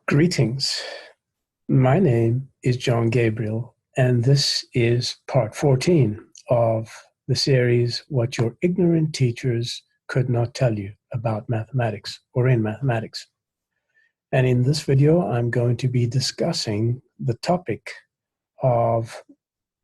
Greetings. My name is John Gabriel, and this is part 14 of the series, What Your Ignorant Teachers Could Not Tell You About Mathematics or in Mathematics. And in this video, I'm going to be discussing the topic of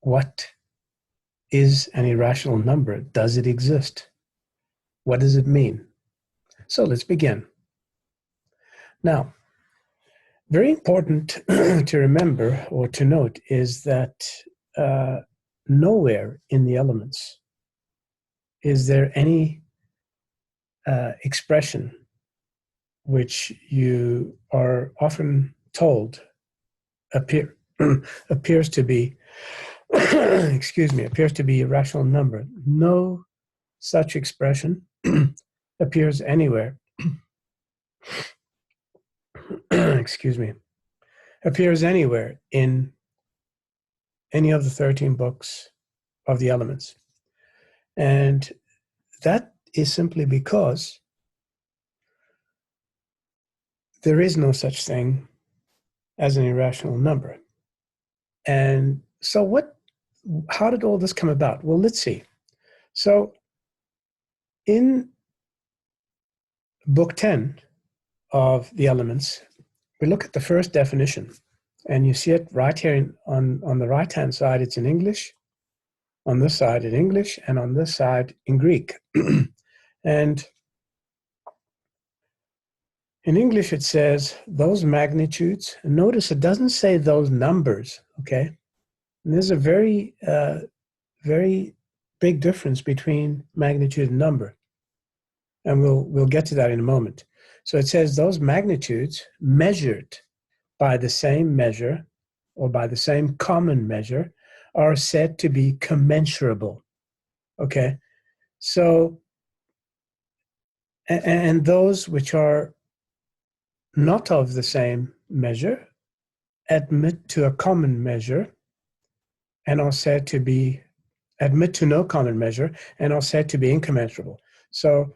what is an irrational number? Does it exist? What does it mean? So let's begin. Now, very important to remember or to note is that nowhere in the elements is there any expression which you are often told appears to be appears to be a rational number. No such expression appears anywhere appears anywhere in any of the 13 books of the elements. And that is simply because there is no such thing as an irrational number. And so how did all this come about? Well, let's see. So in book 10 of the elements, we look at the first definition, and you see it right here on the right-hand side, it's in English. On this side in English, and on this side in Greek. And in English it says those magnitudes, and notice it doesn't say those numbers, okay? And there's a very big difference between magnitude and number. And we'll get to that in a moment. So it says those magnitudes measured by the same measure or by the same common measure are said to be commensurable, okay? So, and those which are not of the same measure admit to a common measure and are said to be, admit to no common measure and are said to be incommensurable. So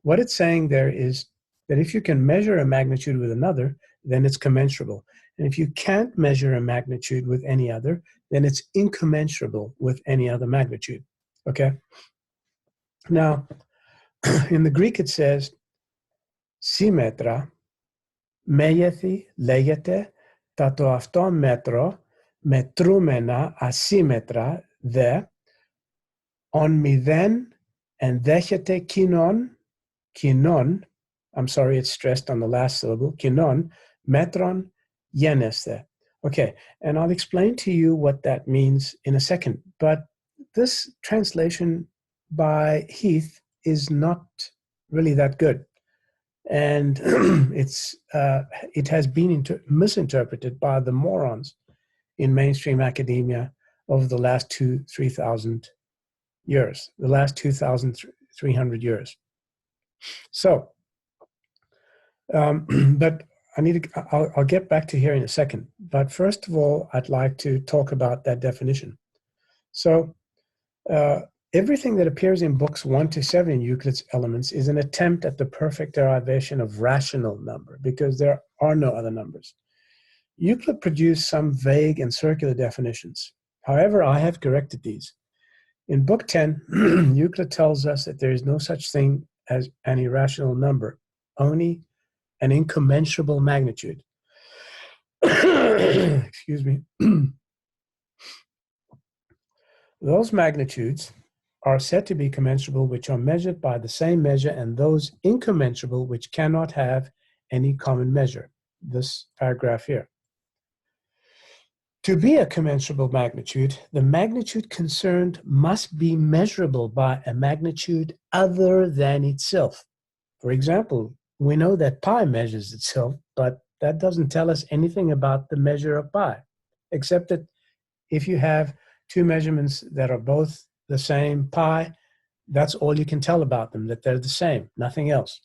what it's saying there is that if you can measure a magnitude with another, then it's commensurable. And if you can't measure a magnitude with any other, then it's incommensurable with any other magnitude, okay? Now, in the Greek it says, σύμμετρα, μέγεθη λέγεται τα το αυτό μέτρο, μετρούμενα ασύμμετρα δε, on μηδέν ενδέχεται κοινών, I'm sorry, it's stressed on the last syllable, κοινών μέτρων γένεσθε. Okay, and I'll explain to you what that means in a second. But this translation by Heath is not really that good. And it has been misinterpreted by the morons in mainstream academia over the last 3,000 years, the last 2,300 years. So, but I'll get back to here in a second. But first of all, I'd like to talk about that definition. So everything that appears in books 1 to 7 in Euclid's Elements is an attempt at the perfect derivation of rational number, because there are no other numbers. Euclid produced some vague and circular definitions. However, I have corrected these. In book 10, Euclid tells us that there is no such thing as an irrational number, only an incommensurable magnitude. Excuse me. Those magnitudes are said to be commensurable which are measured by the same measure, and those incommensurable which cannot have any common measure. This paragraph here. To be a commensurable magnitude, the magnitude concerned must be measurable by a magnitude other than itself. For example, we know that pi measures itself, but that doesn't tell us anything about the measure of pi, except that if you have two measurements that are both the same pi, that's all you can tell about them, that they're the same, nothing else.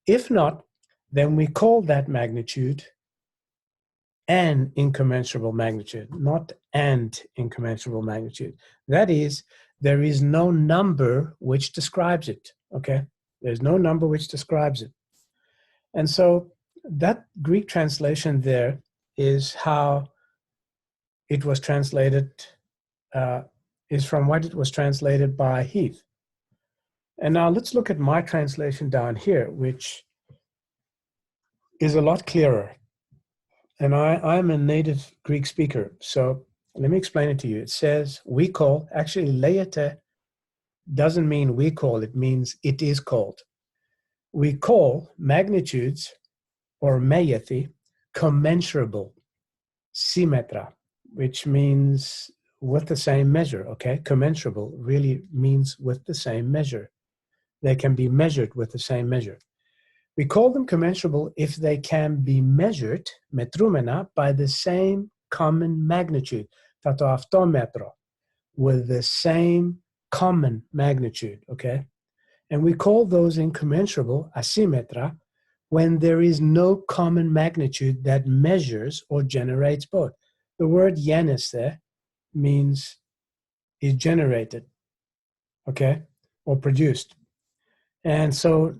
If not, then we call that magnitude an incommensurable magnitude, not an incommensurable magnitude. That is, there is no number which describes it, okay? There's no number which describes it. And so that Greek translation there is how it was translated, is from what it was translated by Heath. And now let's look at my translation down here, which is a lot clearer. And I'm a native Greek speaker, so let me explain it to you. It says, we call, actually, leiete doesn't mean we call, it means it is called. We call magnitudes, or meiethi, commensurable, symmetra, which means with the same measure, okay? Commensurable really means with the same measure. They can be measured with the same measure. We call them commensurable if they can be measured, metrumena, by the same common magnitude, tato αυτό μέτρο, with the same common magnitude, okay? And we call those incommensurable, asymmetra, when there is no common magnitude that measures or generates both. The word yenis there means is generated, okay, or produced. And so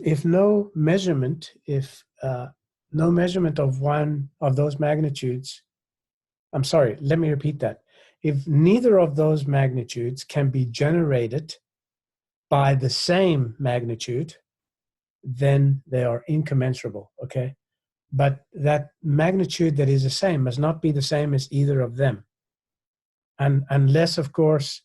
if no measurement of one of those magnitudes, I'm sorry, let me repeat that. If neither of those magnitudes can be generated by the same magnitude, then they are incommensurable, okay? But that magnitude that is the same must not be the same as either of them. And unless, of course,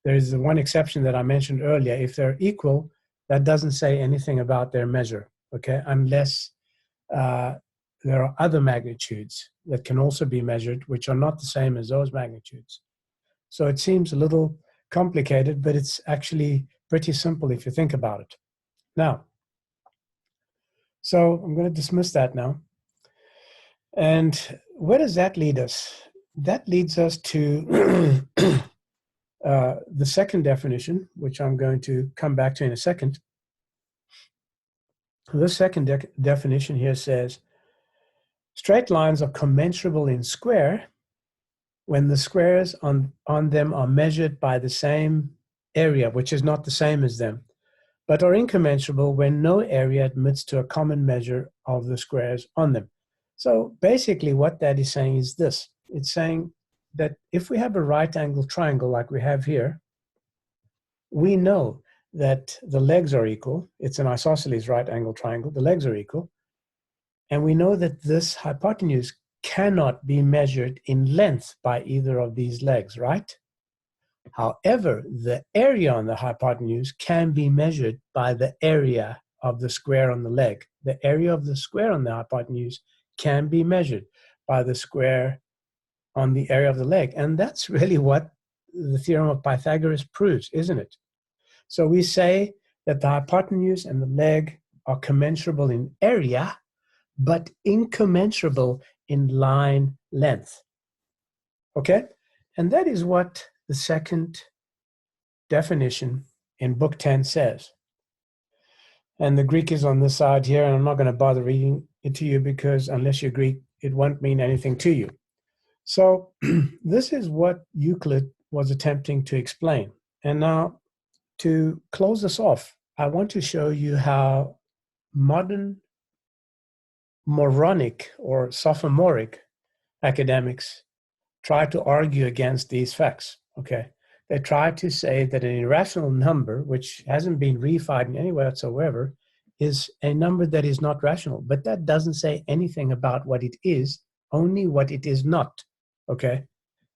there is the one exception that I mentioned earlier. If they're equal, that doesn't say anything about their measure, okay? Unless there are other magnitudes that can also be measured, which are not the same as those magnitudes. So it seems a little complicated, but it's actually pretty simple if you think about it. Now, so I'm going to dismiss that now. And where does that lead us? That leads us to the second definition, which I'm going to come back to in a second. The second definition here says, straight lines are commensurable in square when the squares on them are measured by the same area, which is not the same as them, but are incommensurable when no area admits to a common measure of the squares on them. So basically what that is saying is this. It's saying that if we have a right angle triangle like we have here, we know that the legs are equal. It's an isosceles right angle triangle. The legs are equal. And we know that this hypotenuse cannot be measured in length by either of these legs, right? However, the area on the hypotenuse can be measured by the area of the square on the leg. The area of the square on the hypotenuse can be measured by the square on the area of the leg. And that's really what the theorem of Pythagoras proves, isn't it? So we say that the hypotenuse and the leg are commensurable in area, but incommensurable in line length. Okay? And that is what the second definition in Book 10 says. And the Greek is on this side here, and I'm not going to bother reading it to you because unless you're Greek, it won't mean anything to you. So this is what Euclid was attempting to explain. And now, to close this off, I want to show you how modern moronic or sophomoric academics try to argue against these facts, okay? They try to say that an irrational number, which hasn't been reified in any way whatsoever, is a number that is not rational. But that doesn't say anything about what it is, only what it is not, okay?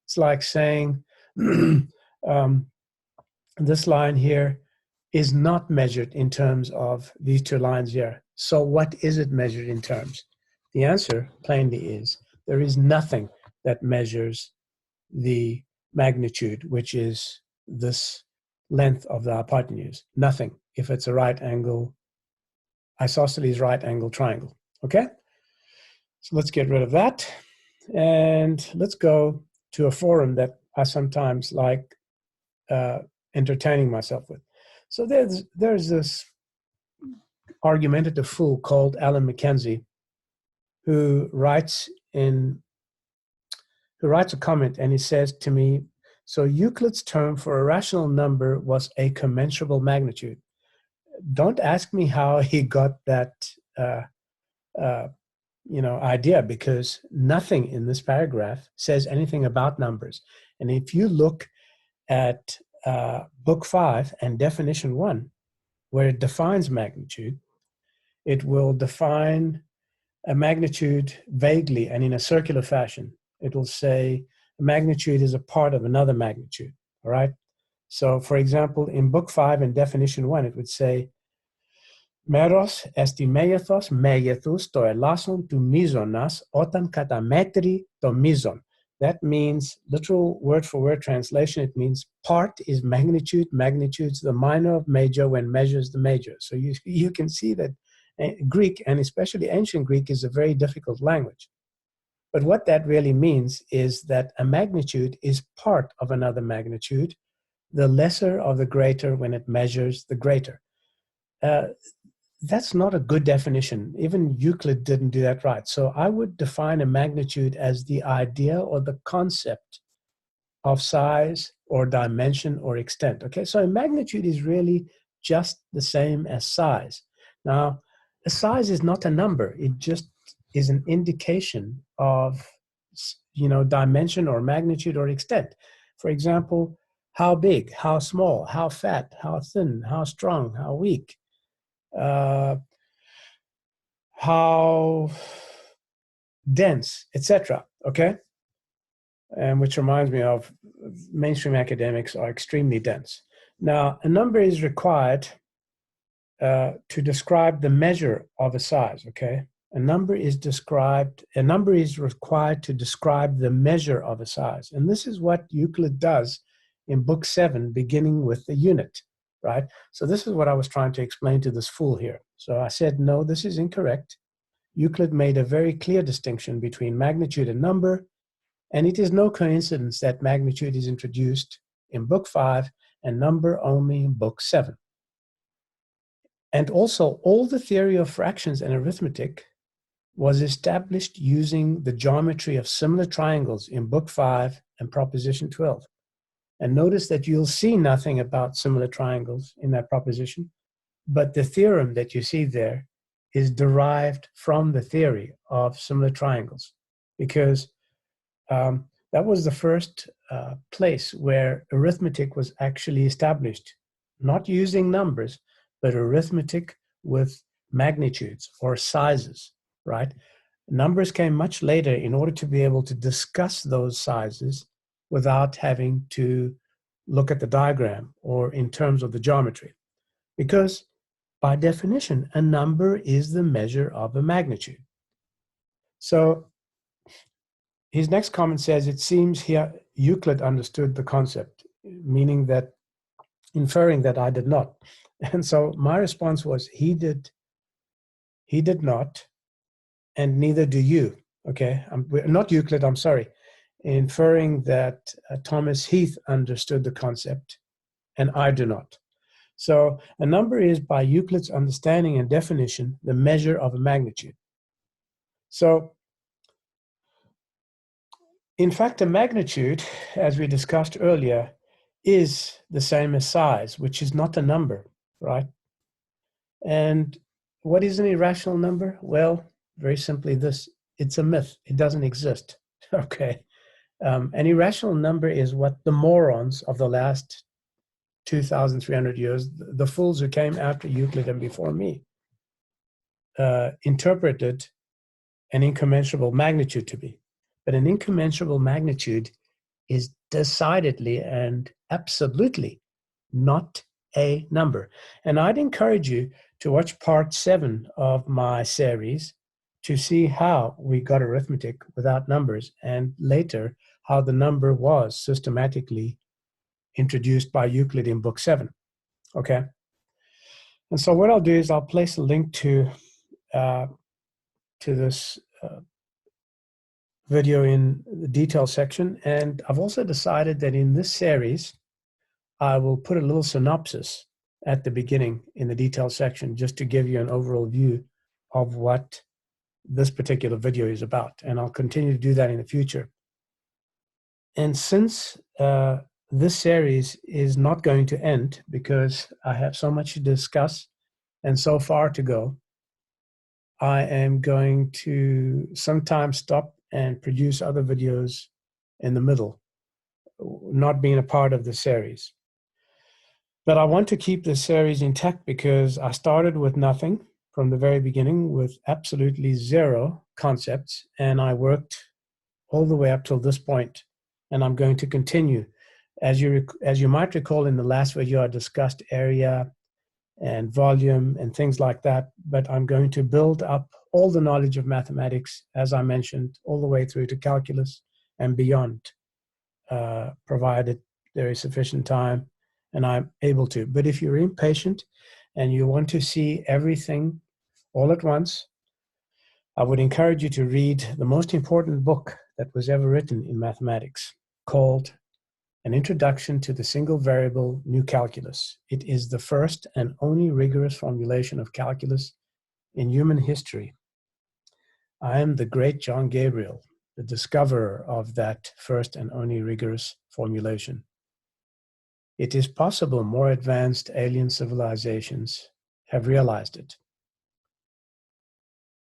It's like saying this line here is not measured in terms of these two lines here. So what is it measured in terms? The answer plainly is there is nothing that measures the magnitude, which is this length of the hypotenuse. Nothing, if it's a right angle, isosceles right angle triangle. Okay? So let's get rid of that. And let's go to a forum that I sometimes like entertaining myself with. So there's this argumentative fool called Alan Mackenzie who writes a comment, and he says to me, so Euclid's term for a rational number was a commensurable magnitude. Don't ask me how he got that idea, because nothing in this paragraph says anything about numbers. And if you look at Book 5 and Definition 1, where it defines magnitude, it will define a magnitude vaguely and in a circular fashion. It will say a magnitude is a part of another magnitude, all right? So, for example, in Book 5 and Definition 1, it would say, Meros esti megathos to elason to mesonas otan katametri to meson. That means, literal word for word translation, it means part is magnitude, magnitude's the minor of major when measure is the major. So you can see that Greek, and especially ancient Greek, is a very difficult language. But what that really means is that a magnitude is part of another magnitude, the lesser of the greater when it measures the greater. That's not a good definition. Even Euclid didn't do that right. So I would define a magnitude as the idea or the concept of size or dimension or extent. Okay, so a magnitude is really just the same as size. Now, a size is not a number. It just is an indication of, dimension or magnitude or extent. For example, how big, how small, how fat, how thin, how strong, how weak. How dense, etc. Okay, and which reminds me of mainstream academics are extremely dense. Now, a number is required to describe the measure of a size. Okay, a number is required to describe the measure of a size, and this is what Euclid does in Book 7, beginning with the unit. Right? So this is what I was trying to explain to this fool here. So I said, no, this is incorrect. Euclid made a very clear distinction between magnitude and number, and it is no coincidence that magnitude is introduced in Book 5 and number only in Book 7. And also, all the theory of fractions and arithmetic was established using the geometry of similar triangles in Book 5 and Proposition 12. And notice that you'll see nothing about similar triangles in that proposition, but the theorem that you see there is derived from the theory of similar triangles, because that was the first place where arithmetic was actually established, not using numbers, but arithmetic with magnitudes or sizes, right? Numbers came much later in order to be able to discuss those sizes without having to look at the diagram or in terms of the geometry. Because by definition, a number is the measure of a magnitude. So his next comment says, it seems here Euclid understood the concept, meaning that, inferring that I did not. And so my response was, he did not, and neither do you. Okay, not Euclid, I'm sorry. Inferring that Thomas Heath understood the concept, and I do not. So a number is, by Euclid's understanding and definition, the measure of a magnitude. So, in fact, a magnitude, as we discussed earlier, is the same as size, which is not a number, right? And what is an irrational number? Well, very simply this: it's a myth. It doesn't exist. Okay. An irrational number is what the morons of the last 2,300 years, the fools who came after Euclid and before me, interpreted an incommensurable magnitude to be. But an incommensurable magnitude is decidedly and absolutely not a number. And I'd encourage you to watch part 7 of my series to see how we got arithmetic without numbers, and later how the number was systematically introduced by Euclid in Book 7. Okay? And so what I'll do is I'll place a link to this video in the detail section. And I've also decided that in this series, I will put a little synopsis at the beginning in the detail section, just to give you an overall view of what this particular video is about. And I'll continue to do that in the future. And since this series is not going to end, because I have so much to discuss and so far to go, I am going to sometimes stop and produce other videos in the middle, not being a part of the series. But I want to keep this series intact because I started with nothing from the very beginning, with absolutely zero concepts, and I worked all the way up till this point, and I'm going to continue. As you might recall, in the last video, I discussed area and volume and things like that, but I'm going to build up all the knowledge of mathematics, as I mentioned, all the way through to calculus and beyond, provided there is sufficient time and I'm able to. But if you're impatient and you want to see everything all at once, I would encourage you to read the most important book that was ever written in mathematics, called An Introduction to the Single Variable New Calculus. It is the first and only rigorous formulation of calculus in human history. I am the great John Gabriel, the discoverer of that first and only rigorous formulation. It is possible more advanced alien civilizations have realized it.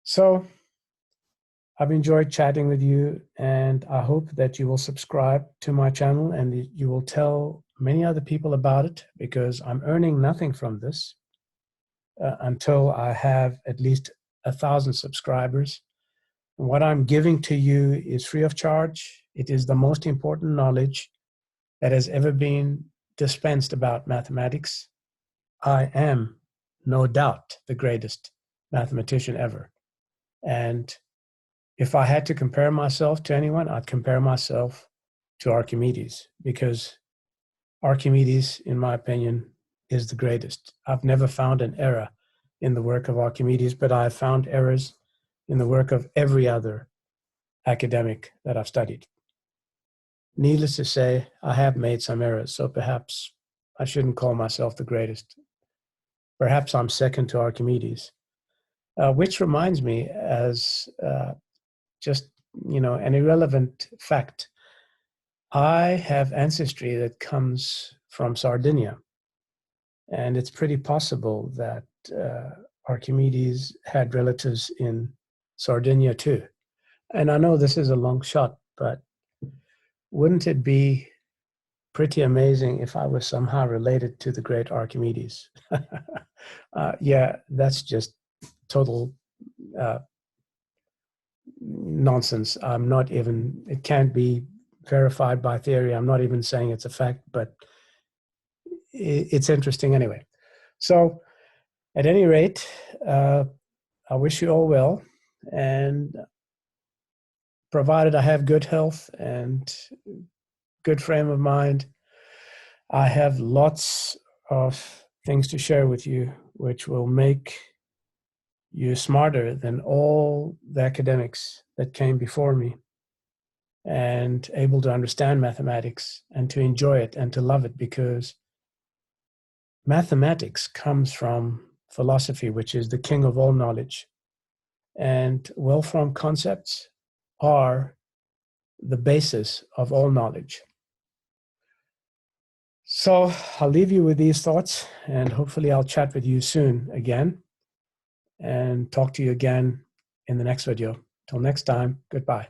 So, I've enjoyed chatting with you, and I hope that you will subscribe to my channel and you will tell many other people about it, because I'm earning nothing from this until I have at least 1,000 subscribers. And what I'm giving to you is free of charge. It is the most important knowledge that has ever been dispensed about mathematics. I am, no doubt, the greatest mathematician ever. And if I had to compare myself to anyone, I'd compare myself to Archimedes, because Archimedes, in my opinion, is the greatest. I've never found an error in the work of Archimedes, but I've found errors in the work of every other academic that I've studied. Needless to say, I have made some errors, so perhaps I shouldn't call myself the greatest. Perhaps I'm second to Archimedes, which reminds me, as just, an irrelevant fact, I have ancestry that comes from Sardinia, and it's pretty possible that Archimedes had relatives in Sardinia too. And I know this is a long shot, but wouldn't it be pretty amazing if I was somehow related to the great Archimedes? Yeah, that's just total nonsense. It can't be verified by theory. I'm not even saying it's a fact, but it's interesting anyway. So at any rate, I wish you all well, and provided I have good health and good frame of mind, I have lots of things to share with you, which will make you smarter than all the academics that came before me, and able to understand mathematics and to enjoy it and to love it, because mathematics comes from philosophy, which is the king of all knowledge. And well-formed concepts are the basis of all knowledge. So I'll leave you with these thoughts, and hopefully I'll chat with you soon again and talk to you again in the next video. Till next time, goodbye.